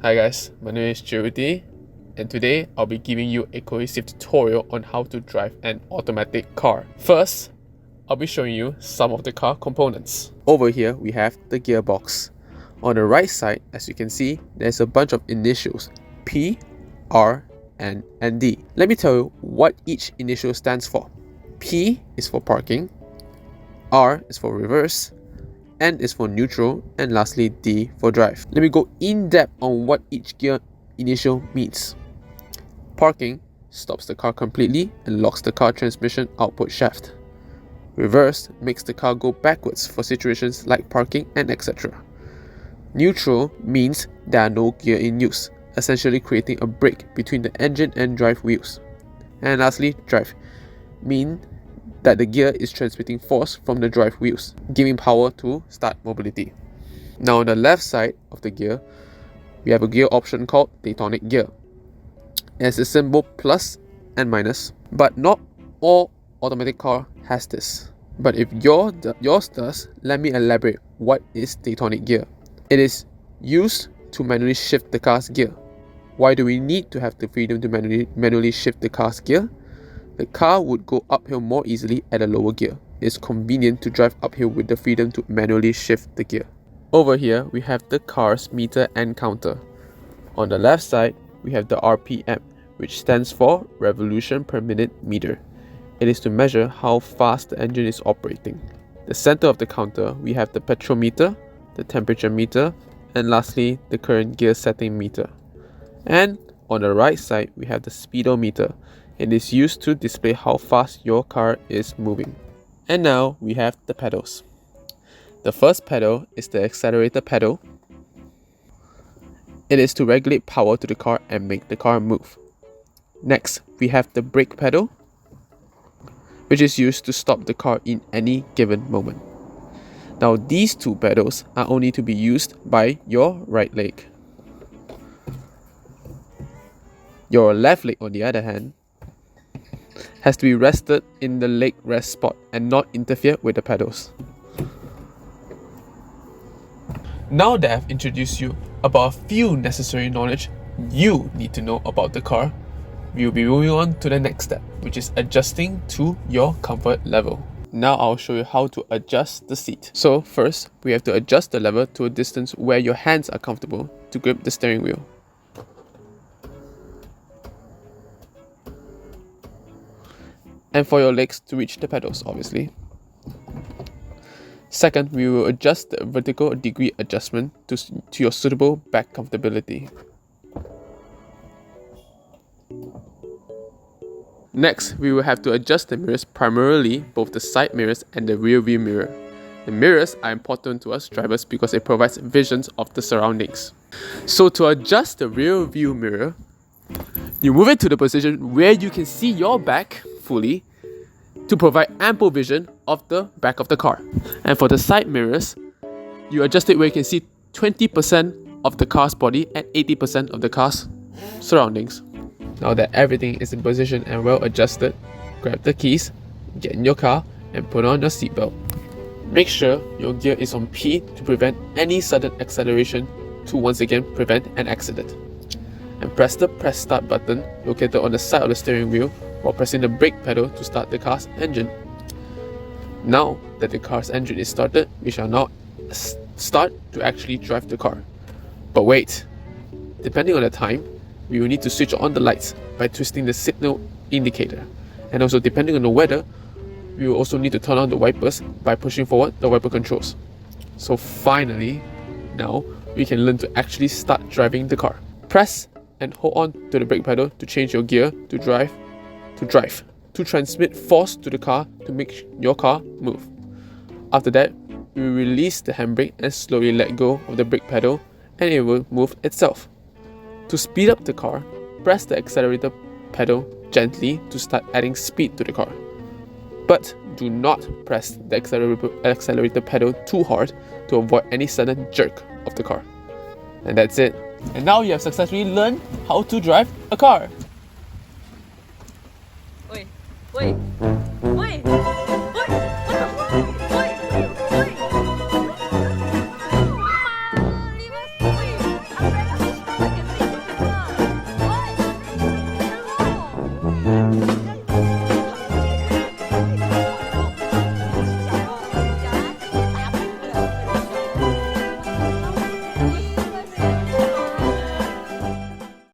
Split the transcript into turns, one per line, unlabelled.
Hi guys, my name is Judy, and today I'll be giving you a cohesive tutorial on how to drive an automatic car. First, I'll be showing you some of the car components. Over here we have the gearbox. On the right side, as you can see, there's a bunch of initials P, R, N, and D. Let me tell you what each initial stands for. P is for parking, R is for reverse, N is for neutral, and lastly D for drive. Let me go in depth on what each gear initial means. Parking stops the car completely and locks the car transmission output shaft. Reverse makes the car go backwards for situations like parking and etc. Neutral means there are no gear in use, essentially creating a break between the engine and drive wheels. And lastly, drive means that the gear is transmitting force from the drive wheels, giving power to start mobility. Now on the left side of the gear, we have a gear option called Daytonic gear. It has a symbol plus and minus, but not all automatic car has this. But if yours does, let me elaborate what is Daytonic gear. It is used to manually shift the car's gear. Why do we need to have the freedom to manually shift the car's gear? The car would go uphill more easily at a lower gear. It is convenient to drive uphill with the freedom to manually shift the gear. Over here, we have the car's meter and counter. On the left side, we have the RPM, which stands for revolution per minute meter. It is to measure how fast the engine is operating. The center of the counter, we have the petrol meter, the temperature meter, and lastly, the current gear setting meter. And on the right side, we have the speedometer. It is used to display how fast your car is moving. And now we have the pedals. The first pedal is the accelerator pedal. It is to regulate power to the car and make the car move. Next, we have the brake pedal, which is used to stop the car in any given moment. Now these two pedals are only to be used by your right leg. Your left leg, on the other hand, has to be rested in the leg rest spot and not interfere with the pedals. Now that I've introduced you about a few necessary knowledge you need to know about the car, we will be moving on to the next step, which is adjusting to your comfort level. Now I'll show you how to adjust the seat. So first, we have to adjust the lever to a distance where your hands are comfortable to grip the steering wheel. And for your legs to reach the pedals, obviously. Second, we will adjust the vertical degree adjustment to your suitable back comfortability. Next, we will have to adjust the mirrors, primarily both the side mirrors and the rear view mirror. The mirrors are important to us drivers because it provides visions of the surroundings. So to adjust the rear view mirror, you move it to the position where you can see your back fully to provide ample vision of the back of the car. And for the side mirrors, you adjust it where you can see 20% of the car's body and 80% of the car's surroundings. Now that everything is in position and well adjusted, grab the keys, get in your car, and put on your seatbelt. Make sure your gear is on P to prevent any sudden acceleration to once again prevent an accident. And press the press start button located on the side of the steering wheel while pressing the brake pedal to start the car's engine. Now that the car's engine is started, we shall now start to actually drive the car. But wait, depending on the time, we will need to switch on the lights by twisting the signal indicator. And also depending on the weather, we will also need to turn on the wipers by pushing forward the wiper controls. So finally, now we can learn to actually start driving the car. Press and hold on to the brake pedal to change your gear to drive, to transmit force to the car to make your car move. After that, we will release the handbrake and slowly let go of the brake pedal and it will move itself. To speed up the car, press the accelerator pedal gently to start adding speed to the car. But do not press the accelerator pedal too hard to avoid any sudden jerk of the car. And that's it. And now you have successfully learned how to drive a car.
Oi, oi, oi, oi, oi, oi. Bye.